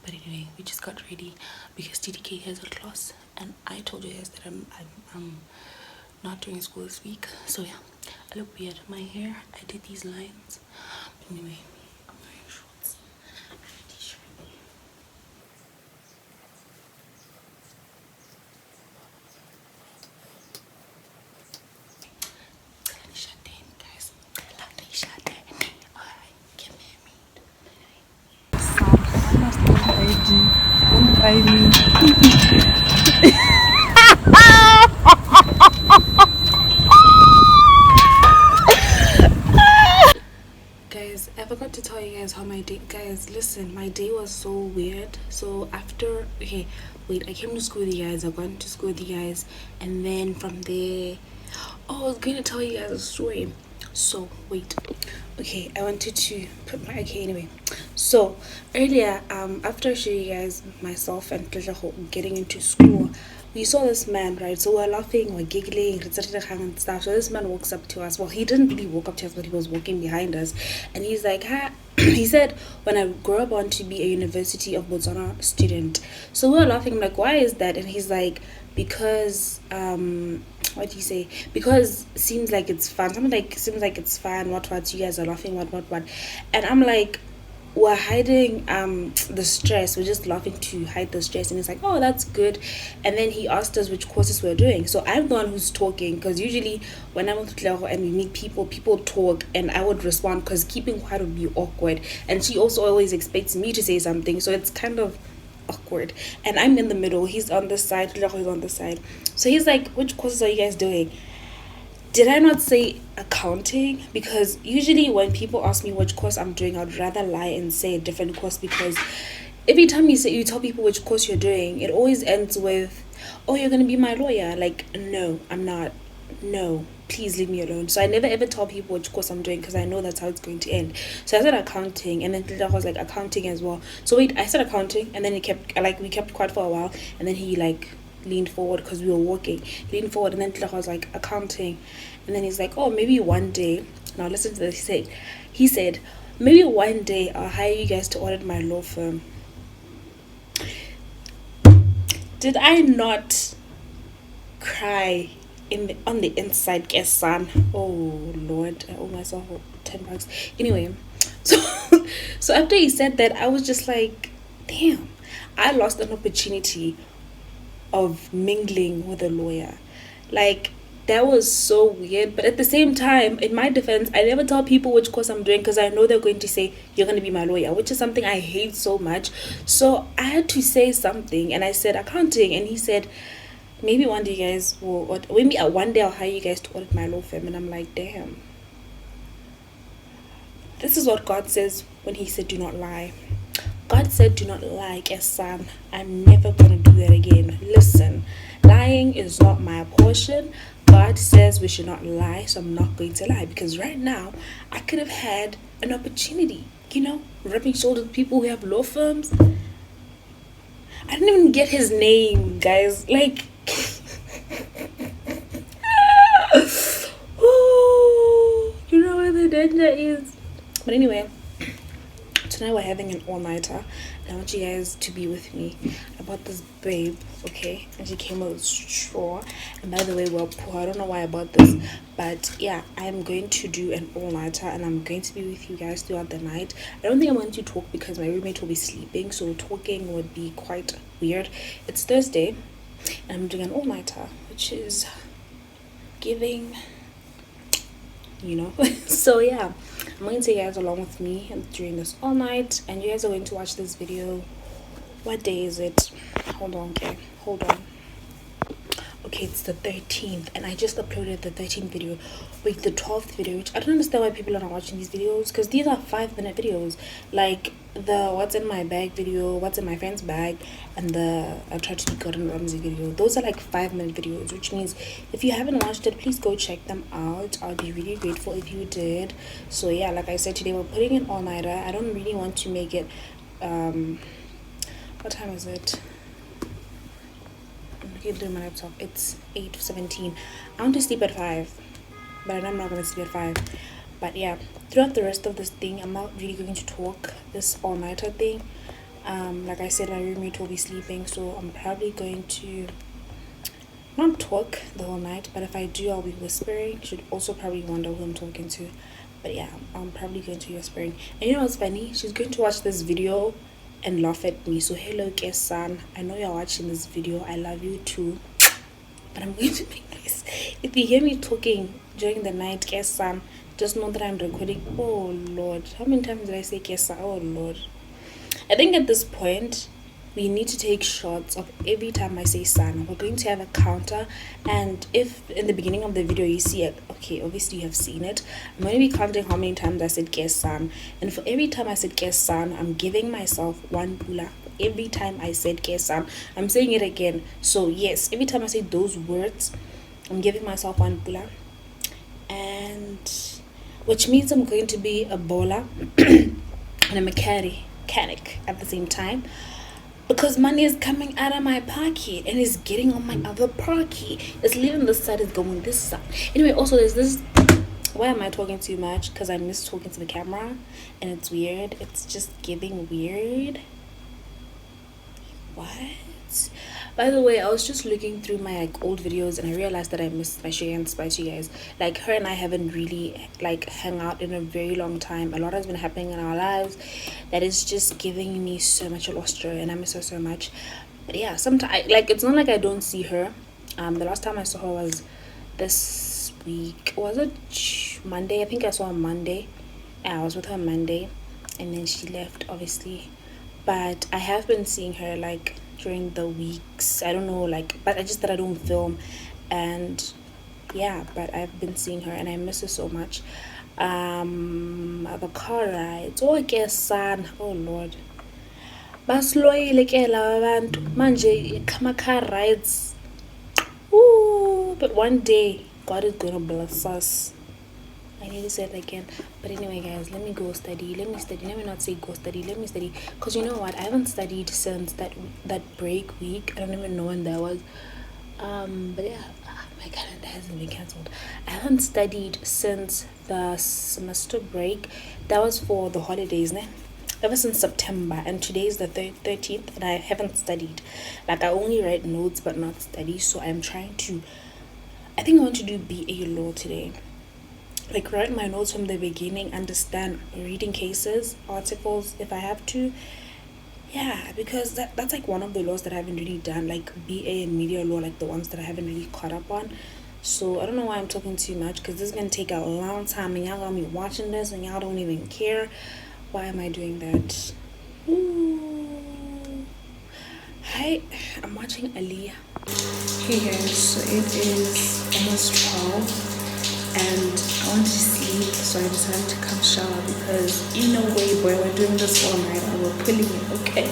But anyway, we just got ready because TDK has a class, and I told you guys that I'm not doing school this week. So yeah, I look weird. My hair, I did these lines. But anyway, I'm wearing shorts and a t-shirt. Guys, can you hear me? Don't try me. Guys, I forgot to tell you guys how my day, guys, listen, my day was so weird. So after, okay, wait, I came to school with you guys, I went to school with you guys, and then from there, oh, I was going to tell you guys a story. So wait, okay, I wanted to put my, okay, anyway, so earlier, after I showed you guys myself and getting into school, we saw this man, right? So we're laughing, we're giggling, and stuff. So this man walks up to us. Well, he didn't really walk up to us, but he was walking behind us, and he's like, "Hi." He said, "When I grow up, I want to be a University of Botswana student." So we're laughing. I'm like, "Why is that?" And he's like, "Because what do you say? Because seems like it's fun." Something like seems like it's fun. What? You guys are laughing. What? And I'm like, we're hiding the stress. We're just laughing to hide the stress. And it's like, oh, that's good. And then he asked us which courses we're doing. So I'm the one who's talking, because usually when I'm with Tlego and we meet people talk, and I would respond because keeping quiet would be awkward. And she also always expects me to say something, so it's kind of awkward. And I'm in the middle. He's on this side, Tlego is on the side. So he's like, which courses are you guys doing? Did I not say accounting? Because usually when people ask me which course I'm doing, I'd rather lie and say a different course, because every time you tell people which course you're doing, it always ends with, oh, you're gonna be my lawyer. Like, no, I'm not. No, please leave me alone. So I never ever tell people which course I'm doing, because I know that's how it's going to end. So I said accounting, and then I was like accounting as well. So wait, I said accounting, and then we kept quiet for a while, and then he leaned forward because we were walking. Leaned forward, and then I was like accounting, and then he's like, oh, maybe one day. Now listen to this. He said, maybe one day I'll hire you guys to audit my law firm. Did I not cry on the inside, guess son? Oh Lord, I owe myself $10. Anyway, so so after he said that, I was just like, damn, I lost an opportunity of mingling with a lawyer. Like, that was so weird. But at the same time, in my defense, I never tell people which course I'm doing, because I know they're going to say, you're going to be my lawyer, which is something I hate so much. So I had to say something, and I said accounting, and he said, maybe one day you guys will, maybe one day I'll hire you guys to audit my law firm. And I'm like, damn, this is what God says when he said do not lie. God said, do not lie, son. I'm never going to do that again. Listen, lying is not my portion. God says we should not lie, so I'm not going to lie. Because right now, I could have had an opportunity, rubbing shoulders with people who have law firms. I didn't even get his name, guys. Like, you know where the danger is. But anyway, tonight we're having an all-nighter, and I want you guys to be with me. I bought this babe, okay, and she came with a straw. And by the way, we're poor. I don't know why I bought this, but yeah, I'm going to do an all-nighter, and I'm going to be with you guys throughout the night. I don't think I'm going to talk because my roommate will be sleeping, so talking would be quite weird. It's Thursday, and I'm doing an all-nighter, which is giving, so yeah, I'm going to take you guys along with me during this all night, and you guys are going to watch this video. What day is it? Hold on. Okay, it's the 13th, and I just uploaded the 13th video. Wait, the 12th video, which I don't understand why people are not watching these videos, because these are 5-minute videos. Like the what's in my bag video, what's in my friend's bag, and the I tried to be Gordon Ramsay video. Those are like 5-minute videos, which means if you haven't watched it, please go check them out. I'll be really grateful if you did. So yeah, like I said, today we're putting in all-nighter. I don't really want to make it what time is it? I'm looking through my laptop. It's 8:17. I want to sleep at 5, but I'm not gonna sleep at 5. But yeah, throughout the rest of this thing, I'm not really going to talk. This all-nighter thing, Like I said, my roommate will be sleeping, so I'm probably going to not talk the whole night, but if I do, I'll be whispering. Should also probably wonder who I'm talking to, but yeah, I'm probably going to be whispering. And you know what's funny? She's going to watch this video and laugh at me. So hello, Kesan, I know you're watching this video. I love you too, but I'm going to make noise. If you hear me talking during the night, Kesan, just know that I'm recording. Oh Lord, how many times did I say Kesa? Oh Lord. I think at this point we need to take shots of every time I say Sana. We're going to have a counter, and if in the beginning of the video you see it, okay, obviously you have seen it. I'm going to be counting how many times I said Kesan, and for every time I said Kesan, I'm giving myself one pula. Every time I said Kesan, I'm saying it again. So yes, every time I say those words, I'm giving myself one pula, and which means I'm going to be a bowler and a mechanic at the same time, because money is coming out of my pocket and it's getting on my other pocket. It's leaving this side, it's going this side. Anyway, also there's this, why am I talking too much? Because I miss talking to the camera and it's weird. It's just giving weird. What? By the way, I was just looking through my like old videos and I realized that I missed my Shay and Spice, you guys. Like, her and I haven't really like hung out in a very long time. A lot has been happening in our lives that is just giving me so much lost joy, and I miss her so much. But yeah, sometimes like it's not like I don't see her. The last time I saw her was this week. Was it Monday? I think I saw her Monday. Yeah, I was with her Monday, and then she left, obviously. But I have been seeing her like during the weeks. I don't know, like, but I just that I don't film, and yeah, but I've been seeing her and I miss her so much. The car rides, oh ke son, oh Lord, basiloyile ke laba bantu manje car rides. Ooh, but one day God is gonna bless us. I need to say it again. But anyway, guys, let me go study. Let me study. Let me not say go study. Let me study. Because you know what? I haven't studied since that break week. I don't even know when that was. But yeah, my calendar hasn't been cancelled. I haven't studied since the semester break. That was for the holidays, ne? Ever since September, and today is the 13th, and I haven't studied. Like, I only write notes but not study. So I'm trying to, I think I want to do BA law today. Like, write my notes from the beginning, understand reading cases, articles if I have to. Yeah, because that's like one of the laws that I haven't really done, like BA and media law, like the ones that I haven't really caught up on. So I don't know why I'm talking too much, because this is going to take a long time and y'all gonna be watching this and y'all don't even care. Why am I doing that? Ooh. Hi, I'm watching Aliyah. Hey guys, so it is almost 12 and I want to sleep, so I decided to come shower because in a way, boy, we're doing this all night and we're pulling it, okay?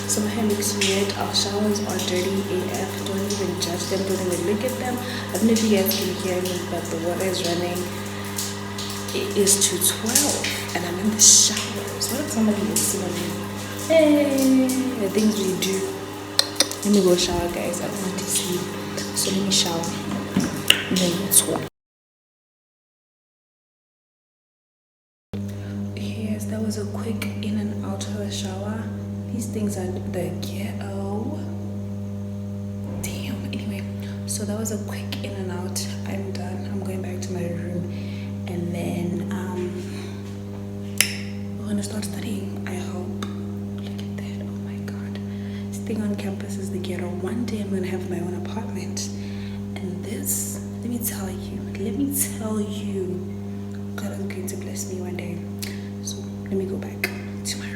So my hair looks weird, our showers are dirty AF, don't even judge them, don't even look at them. I don't know if you guys can hear me, but the water is running. It is 2:12 and I'm in the showers. What if somebody is seeing me? Hey, the things we do. Let me go shower, guys. I don't want to sleep, so let me shower and then we'll talk. That was a quick in and out of the shower. These things are the ghetto. Damn. Anyway, so that was a quick in and out. I'm done. I'm going back to my room, and then we're gonna start studying, I hope. Look at that. Oh my god. Staying on campus is the ghetto. One day I'm gonna have my own apartment, and this, let me tell you, God is going to bless me one day. So let me go back to my room.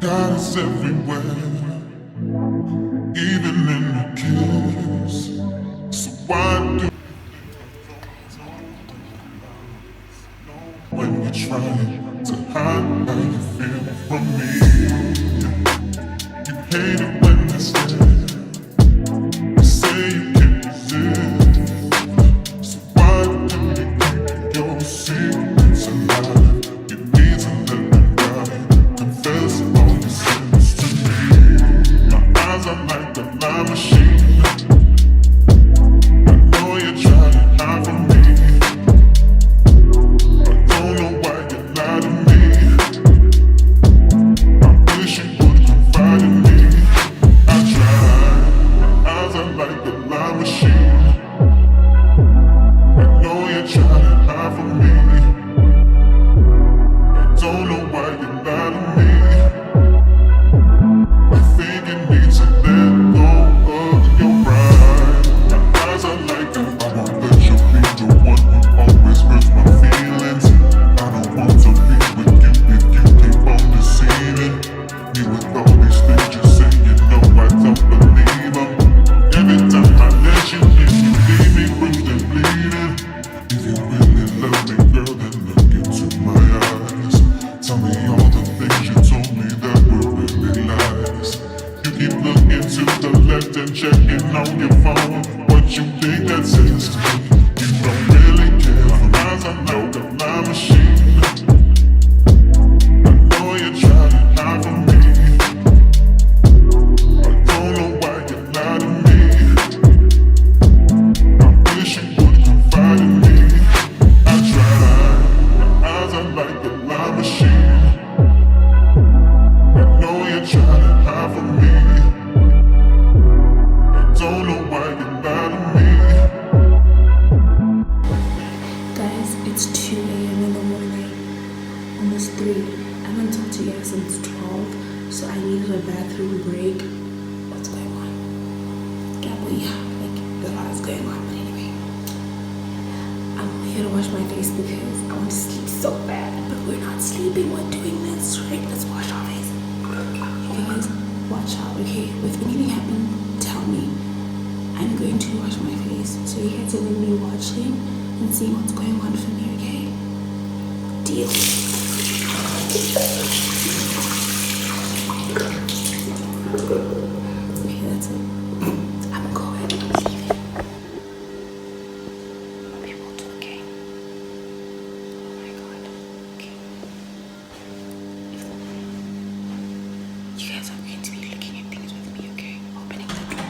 God is everywhere, even in the kiss. So why do when you're trying to hide how you feel from me? You hate it when I stare. You say you can't resist. So why do you keep your secrets alive? You need to let them die. Confess all your sins to me. My eyes are like a lie machine. I know you're trying to hide from me. I don't know why you lie to me. I wish you would confide in me. I tried. My eyes are like a lie machine. I know you're trying to hide from me. I don't know why you lie to me. I think you need to let go of your pride. My eyes are like I won't let you be the one who always hurts my feelings. I don't want to be with you if you keep on deceiving me with all these things you say. You know I don't believe them. Every time I let you in, you leave me bruised and bleeding. If you really love me, girl, then look into my eyes. Tell me all the things you told me that were really lies. You keep looking to the left and checking on your phone. What you think that says to me? You don't really care. For eyes I know the lie machine. I know you're trying to hide from me. I don't know why you lie to me. I wish you would confide in me. I tried. My eyes are like a lie machine. I know you're trying to hide from me. I don't know why you lie to me. Guys, it's 2 a.m. in the morning, almost 3. I haven't talked to you guys since 12, so I needed a bathroom break. What's going on? Can't believe like a lot is going on, but anyway. I'm here to wash my face because I want to sleep so bad, but we're not sleeping, we're doing this, right? Let's wash our face. You guys, watch out, okay? If anything happened, tell me. I'm going to wash my face, so you guys are going to be watching and see what's going on for me, okay? Deal. Okay, that's it. I'm going. I'm leaving. I'll be able to, okay? Oh my god. Okay. You guys are going to be looking at things with me, okay? Opening the door.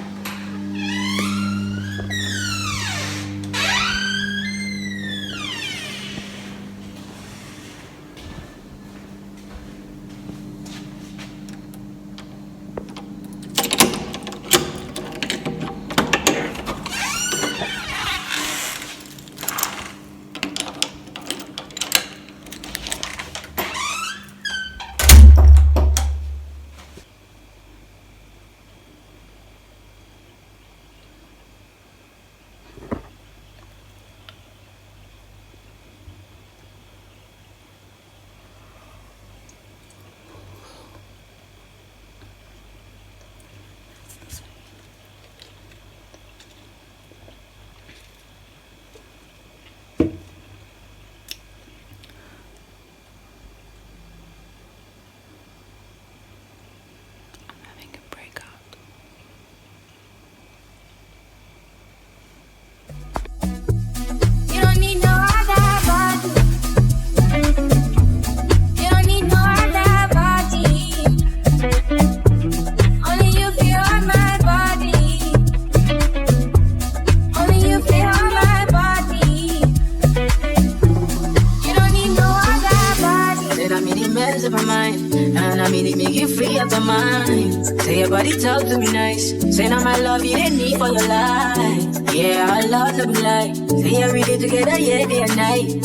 Body talk to me nice. Say now my love you didn't need for your life. Yeah, I love to be like. Say every day together, yeah, day and night.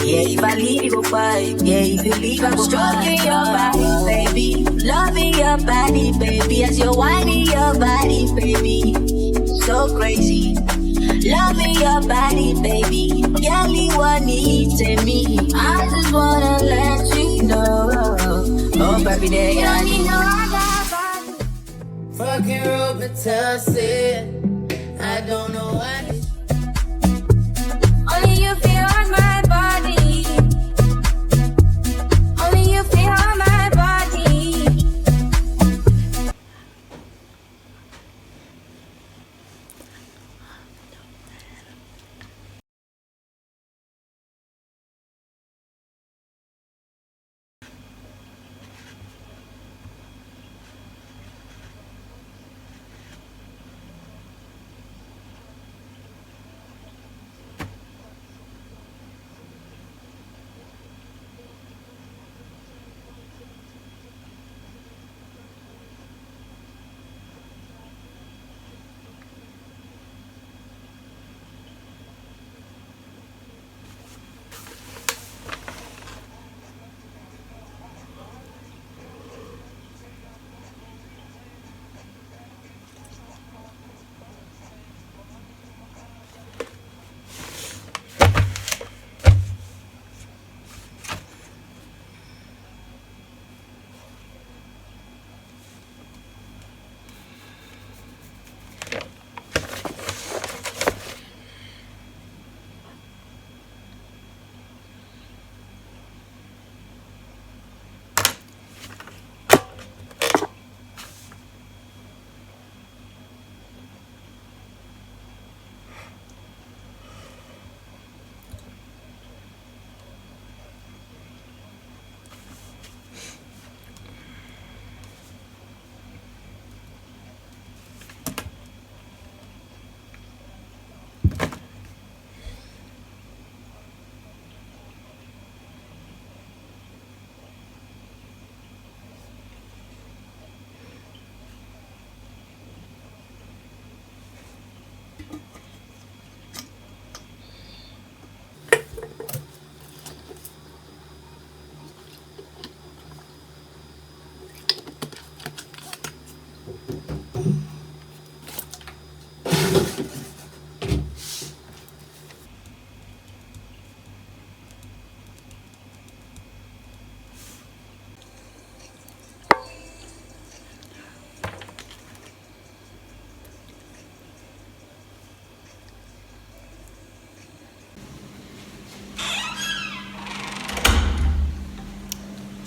Yeah, if I leave you go fight. Yeah, if you leave I go stroking your body, baby. Loving your body, baby. As you're whining your body, baby. So crazy. Loving your body, baby. Girl, you want me. I just wanna let you know. Oh, baby, there you Fucking Omphithetse, I don't know why. Only you feel on my body. Only you feel on my body.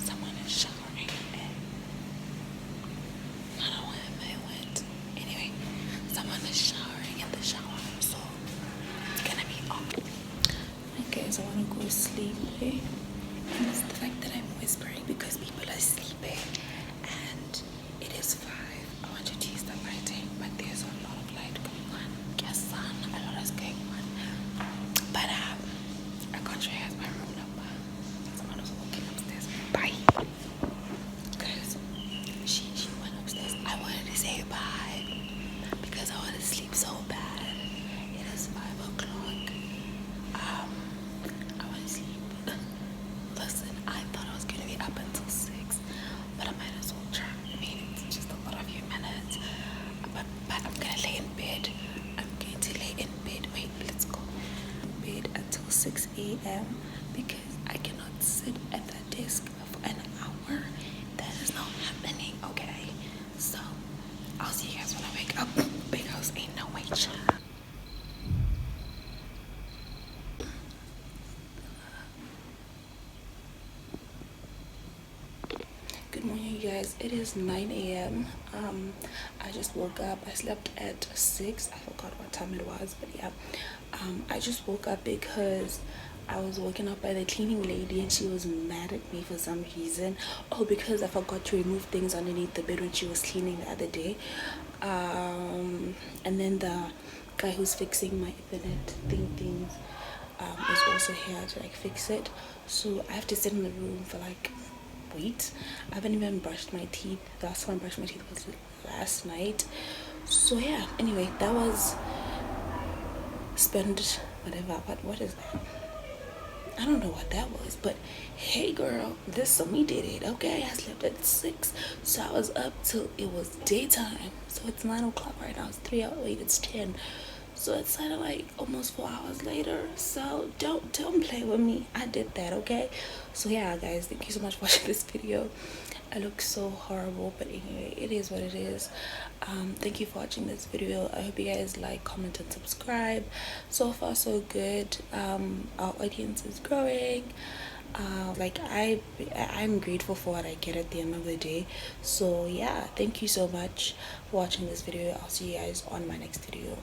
Someone is showering and I don't know where they went. Anyway, someone is showering in the shower, so it's gonna be on. Okay, guys, I wanna go to sleep. Eh? And it's the fact that I'm whispering because people are sleeping and it is 5. I want you to use the lighting, but there's a lot of light going on. Yes, son, a lot is going on. But I got you guys my room number. Someone was walking upstairs. Bye. Guys, she went upstairs. I wanted to say bye because I want to sleep so bad. It is 5 o'clock. I want to sleep. Listen, I thought I was gonna be up until 6, but I might as well try. I mean, it's just a lot of few minutes. But I'm gonna lay in bed. I'm going to lay in bed. Wait, let's go. Bed until 6 a.m. because I cannot sit at that desk for an hour. That is not happening, okay? So I'll see you guys when I wake up because ain't no way, child. Good morning, you guys. It is 9 a.m. I just woke up. I slept at 6. I forgot what time it was, but yeah. I just woke up because I was woken up by the cleaning lady and she was mad at me for some reason. Oh, because I forgot to remove things underneath the bed when she was cleaning the other day. And then the guy who's fixing my Ethernet things is also here to like fix it. So I have to sit in the room for like wait. I haven't even brushed my teeth. The last time I brushed my teeth was last night. So yeah, anyway, that was spend whatever. What is that? I don't know what that was, but hey girl, this Sumi did it. Okay, I slept at 6, so I was up till it was daytime. So it's 9 o'clock right now. It's 3 hours. Wait, it's 10. So it's kind of like almost 4 hours later. So don't play with me. I did that, okay? So yeah, guys, thank you so much for watching this video. I look so horrible, but anyway, it is what it is. Thank you for watching this video. I hope you guys like, comment, and subscribe. So far so good. Our audience is growing. Like I'm grateful for what I get at the end of the day. So yeah, thank you so much for watching this video. I'll see you guys on my next video.